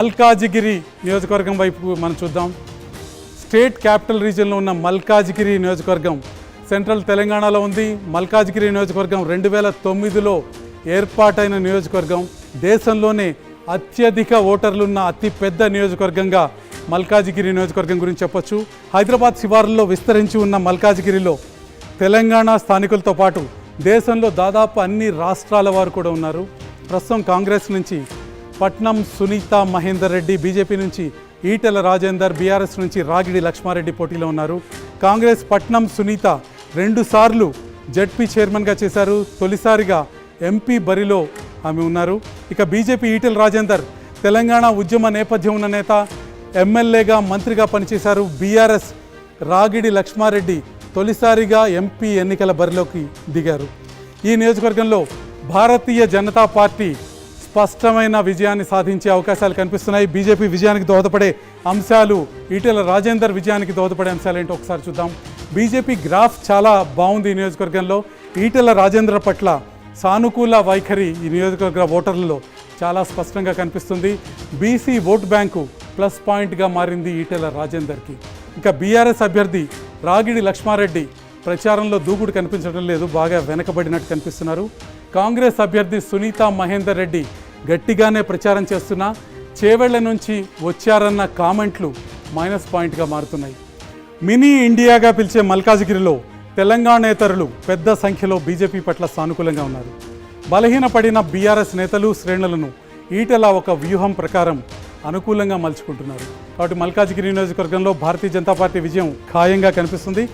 మల్కాజిగిరి నియోజకవర్గం వైపు మనం చూద్దాం. స్టేట్ క్యాపిటల్ రీజియన్లో ఉన్న మల్కాజిగిరి నియోజకవర్గం సెంట్రల్ తెలంగాణలో ఉంది. మల్కాజిగిరి నియోజకవర్గం 2009లో ఏర్పాటైన నియోజకవర్గం. దేశంలోనే అత్యధిక ఓటర్లున్న అతిపెద్ద నియోజకవర్గంగా మల్కాజిగిరి నియోజకవర్గం గురించి చెప్పొచ్చు. హైదరాబాద్ శివారుల్లో విస్తరించి ఉన్న మల్కాజిగిరిలో తెలంగాణ స్థానికులతో పాటు దేశంలో దాదాపు అన్ని రాష్ట్రాల వారు కూడా ఉన్నారు. ప్రస్తుతం కాంగ్రెస్ నుంచి పట్నం సునీత మహేందర్ రెడ్డి, బీజేపీ నుంచి ఈటెల రాజేందర్, బీఆర్ఎస్ నుంచి రాగిడి లక్ష్మారెడ్డి పోటీలో ఉన్నారు. కాంగ్రెస్ పట్నం సునీత 2 సార్లు జడ్పీ చైర్మన్గా చేశారు. తొలిసారిగా ఎంపీ బరిలో ఆమె ఉన్నారు. ఇక బీజేపీ ఈటెల రాజేందర్ తెలంగాణ ఉద్యమ నేపథ్యం ఉన్న నేత, ఎమ్మెల్యేగా మంత్రిగా పనిచేశారు. బీఆర్ఎస్ రాగిడి లక్ష్మారెడ్డి తొలిసారిగా ఎంపీ ఎన్నికల బరిలోకి దిగారు. ఈ నియోజకవర్గంలో భారతీయ జనతా పార్టీ స్పష్టమైన విజయాన్ని సాధించే అవకాశాలు కనిపిస్తున్నాయి. బీజేపీ విజయానికి దోహదపడే అంశాలు, ఈటెల రాజేందర్ విజయానికి దోహదపడే అంశాలు ఏంటో ఒకసారి చూద్దాం. బీజేపీ గ్రాఫ్ చాలా బాగుంది. ఈ నియోజకవర్గంలో ఈటెల రాజేందర్ పట్ల సానుకూల వైఖరి ఈ నియోజకవర్గ ఓటర్లలో చాలా స్పష్టంగా కనిపిస్తుంది. బీసీ ఓట్ బ్యాంకు ప్లస్ పాయింట్గా మారింది ఈటెల రాజేందర్కి. ఇక బీఆర్ఎస్ అభ్యర్థి రాగిడి లక్ష్మారెడ్డి ప్రచారంలో దూకుడు కనిపించడం లేదు, బాగా వెనకబడినట్టు కనిపిస్తున్నారు. కాంగ్రెస్ అభ్యర్థి సునీత మహేందర్ రెడ్డి గట్టిగానే ప్రచారం చేస్తున్నా చేవెళ్ల నుంచి వచ్చారన్న కామెంట్లు మైనస్ పాయింట్గా మారుతున్నాయి. మినీ ఇండియాగా పిలిచే మల్కాజిగిరిలో తెలంగాణేతరులు పెద్ద సంఖ్యలో బీజేపీ పట్ల సానుకూలంగా ఉన్నారు. బలహీనపడిన బీఆర్ఎస్ నేతలు శ్రేణులను ఈటెల ఒక వ్యూహం ప్రకారం అనుకూలంగా మలుచుకుంటున్నారు. కాబట్టి మల్కాజిగిరి నియోజకవర్గంలో భారతీయ జనతా పార్టీ విజయం ఖాయంగా కనిపిస్తుంది.